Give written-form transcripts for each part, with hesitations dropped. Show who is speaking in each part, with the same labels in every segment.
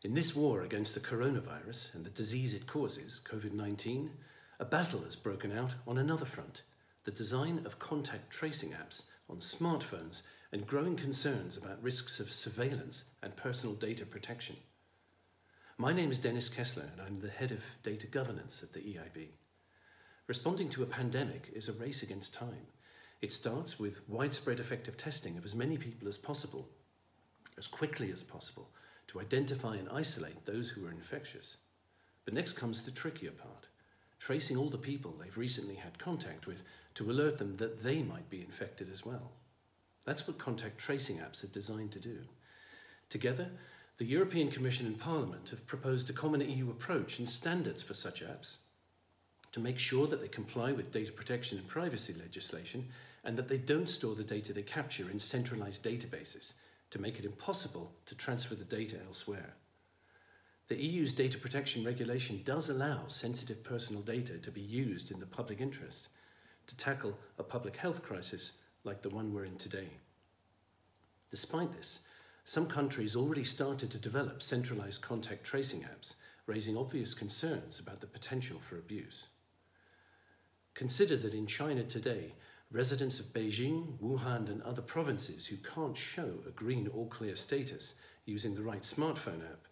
Speaker 1: In this war against the coronavirus and the disease it causes, COVID-19, a battle has broken out on another front, the design of contact tracing apps on smartphones and growing concerns about risks of surveillance and personal data protection. My name is Dennis Kessler and I'm the head of data governance at the EIB. Responding to a pandemic is a race against time. It starts with widespread effective testing of as many people as possible, as quickly as possible, to identify and isolate those who are infectious. But next comes the trickier part, tracing all the people they've recently had contact with to alert them that they might be infected as well. That's what contact tracing apps are designed to do. Together, the European Commission and Parliament have proposed a common EU approach and standards for such apps to make sure that they comply with data protection and privacy legislation and that they don't store the data they capture in centralised databases to make it impossible to transfer the data elsewhere. The EU's data protection regulation does allow sensitive personal data to be used in the public interest to tackle a public health crisis like the one we're in today. Despite this, some countries already started to develop centralised contact tracing apps, raising obvious concerns about the potential for abuse. Consider that in China today, residents of Beijing, Wuhan and other provinces who can't show a green all clear status using the right smartphone app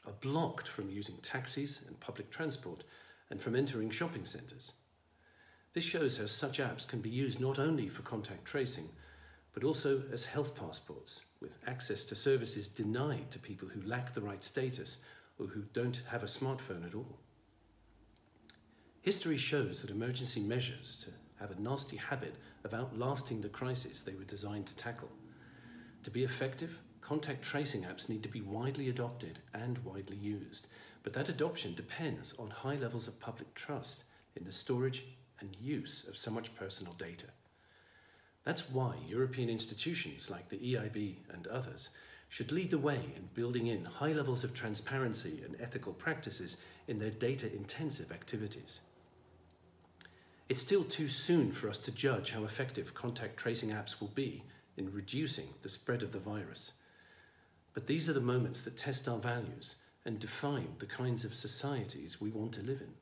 Speaker 1: are blocked from using taxis and public transport and from entering shopping centres. This shows how such apps can be used not only for contact tracing, but also as health passports, with access to services denied to people who lack the right status or who don't have a smartphone at all. History shows that emergency measures have a nasty habit of outlasting the crisis they were designed to tackle. To be effective, contact tracing apps need to be widely adopted and widely used, but that adoption depends on high levels of public trust in the storage and use of so much personal data. That's why European institutions like the EIB and others should lead the way in building in high levels of transparency and ethical practices in their data-intensive activities. It's still too soon for us to judge how effective contact tracing apps will be in reducing the spread of the virus. But these are the moments that test our values and define the kinds of societies we want to live in.